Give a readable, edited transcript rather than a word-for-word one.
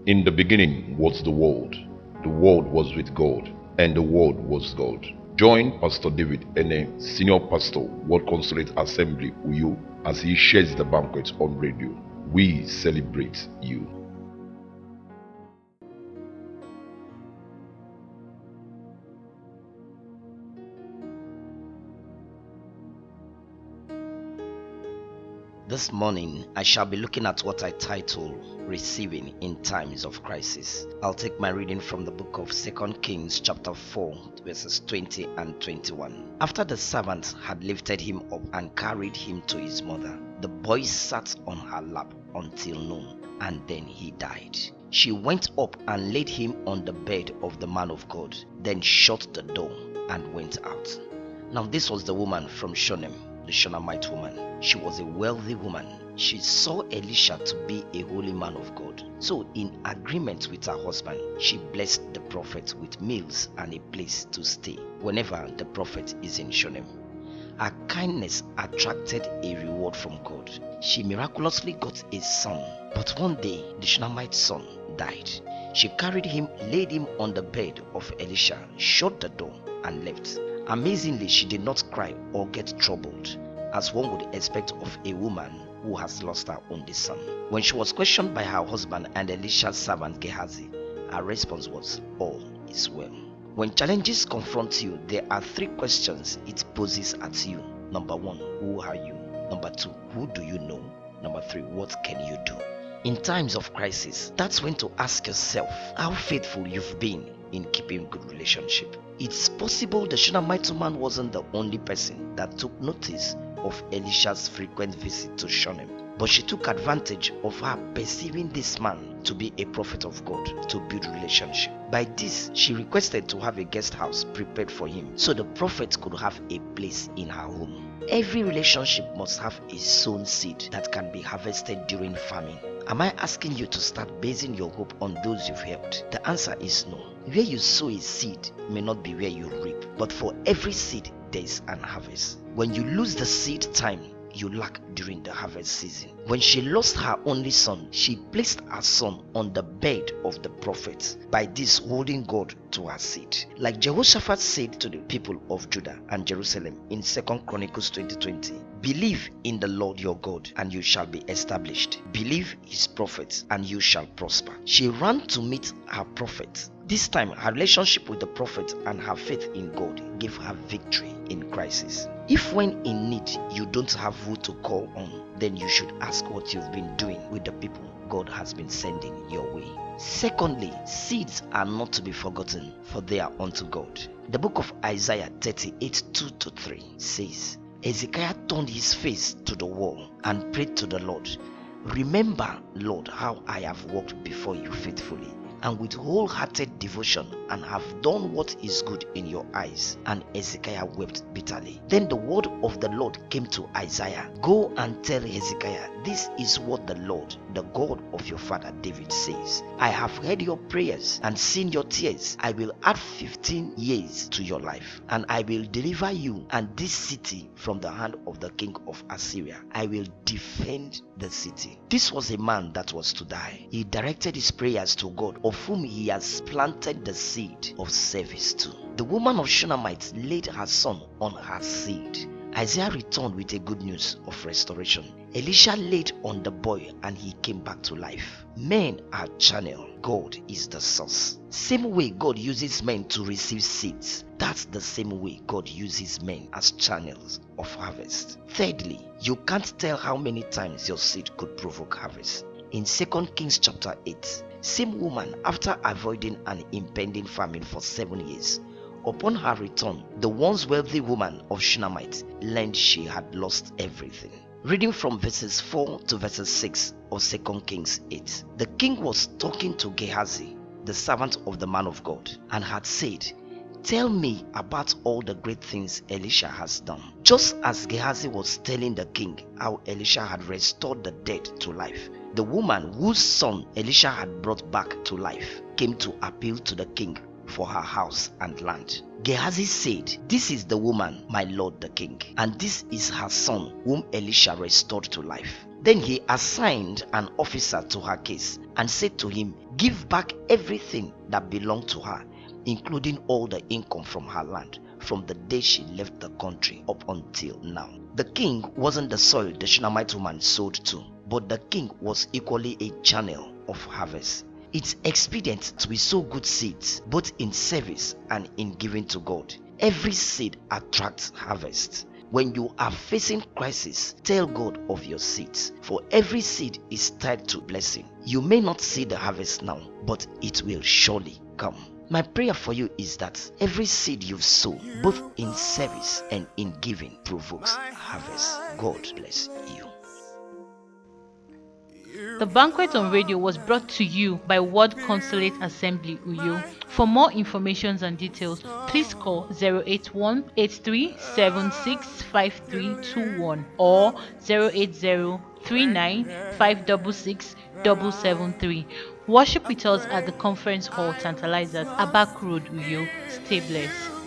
In the beginning was the Word was with God, and the Word was God. Join Pastor David Ene, Senior Pastor, World Consulate Assembly, Uyo, as he shares the banquet on radio. We celebrate you. This morning, I shall be looking at what I title Receiving in Times of Crisis. I'll take my reading from the book of 2 Kings chapter 4, verses 20 and 21. After the servants had lifted him up and carried him to his mother, the boy sat on her lap until noon, and then he died. She went up and laid him on the bed of the man of God, then shut the door and went out. Now this was the woman from Shunem, the Shunammite woman. She was a wealthy woman. She saw Elisha to be a holy man of God. So in agreement with her husband, she blessed the prophet with meals and a place to stay whenever the prophet is in Shunem. Her kindness attracted a reward from God. She miraculously got a son, but one day the Shunammite son died. She carried him, laid him on the bed of Elisha, shut the door and left. Amazingly, she did not cry or get troubled, as one would expect of a woman who has lost her only son. When she was questioned by her husband and Elisha's servant Gehazi, her response was, "All is well." When challenges confront you, there are 3 questions it poses at you. Number 1, who are you? Number 2, who do you know? Number 3, what can you do? In times of crisis, that's when to ask yourself how faithful you've been in keeping good relationship. It's possible the Shunammite woman wasn't the only person that took notice of Elisha's frequent visit to Shunem, but she took advantage of her perceiving this man to be a prophet of God to build relationship. By this, she requested to have a guest house prepared for him so the prophet could have a place in her home. Every relationship must have a sown seed that can be harvested during famine. Am I asking you to start basing your hope on those you've helped? The answer is no. Where you sow a seed may not be where you reap, but for every seed there is an harvest. When you lose the seed time, you lack during the harvest season. When she lost her only son, she placed her son on the bed of the prophet, by this holding God to her seed. Like Jehoshaphat said to the people of Judah and Jerusalem in 2 Chronicles 20:20, "Believe in the Lord your God and you shall be established. Believe his prophets and you shall prosper." She ran to meet her prophet. This time, her relationship with the prophet and her faith in God gave her victory in crisis. If when in need you don't have who to call on, then you should ask what you've been doing with the people God has been sending your way. Secondly, seeds are not to be forgotten, for they are unto God. The book of Isaiah 38:2-3 says, Hezekiah turned his face to the wall and prayed to the Lord, "Remember, Lord, how I have walked before you faithfully and with wholehearted devotion, and have done what is good in your eyes." And Hezekiah wept bitterly. Then the word of the Lord came to Isaiah, "Go and tell Hezekiah, this is what the Lord, the God of your father David says. I have heard your prayers and seen your tears. I will add 15 years to your life, and I will deliver you and this city from the hand of the king of Assyria. I will defend the city." This was a man that was to die. He directed his prayers to God, of whom he has planted the seed of service to. The woman of Shunammite laid her son on her seed. Isaiah returned with a good news of restoration. Elisha laid on the boy and he came back to life. Men are channel, God is the source. Same way God uses men to receive seeds, that's the same way God uses men as channels of harvest. Thirdly, you can't tell how many times your seed could provoke harvest. In 2 Kings chapter 8, same woman, after avoiding an impending famine for 7 years, upon her return, the once wealthy woman of Shunammite learned she had lost everything. Reading from verses 4 to verses 6 of 2 Kings 8, the king was talking to Gehazi, the servant of the man of God, and had said, "Tell me about all the great things Elisha has done." Just as Gehazi was telling the king how Elisha had restored the dead to life, the woman whose son Elisha had brought back to life came to appeal to the king for her house and land. Gehazi said, "This is the woman, my lord the king, and this is her son whom Elisha restored to life." Then he assigned an officer to her case and said to him, "Give back everything that belonged to her, including all the income from her land, from the day she left the country up until now." The king wasn't the soil the Shunammite woman sowed to, but the king was equally a channel of harvest. It's expedient to sow good seeds, both in service and in giving to God. Every seed attracts harvest. When you are facing crisis, tell God of your seeds, for every seed is tied to blessing. You may not see the harvest now, but it will surely come. My prayer for you is that every seed you've sown, both in service and in giving, provokes harvest. God bless you. The Banquet on Radio was brought to you by World Consulate Assembly, Uyo. For more information and details, please call 081-8376-5321 or 080-39-566-773. Worship with us at the Conference Hall, Tantalizers, Abak Road, Uyo. Stay blessed.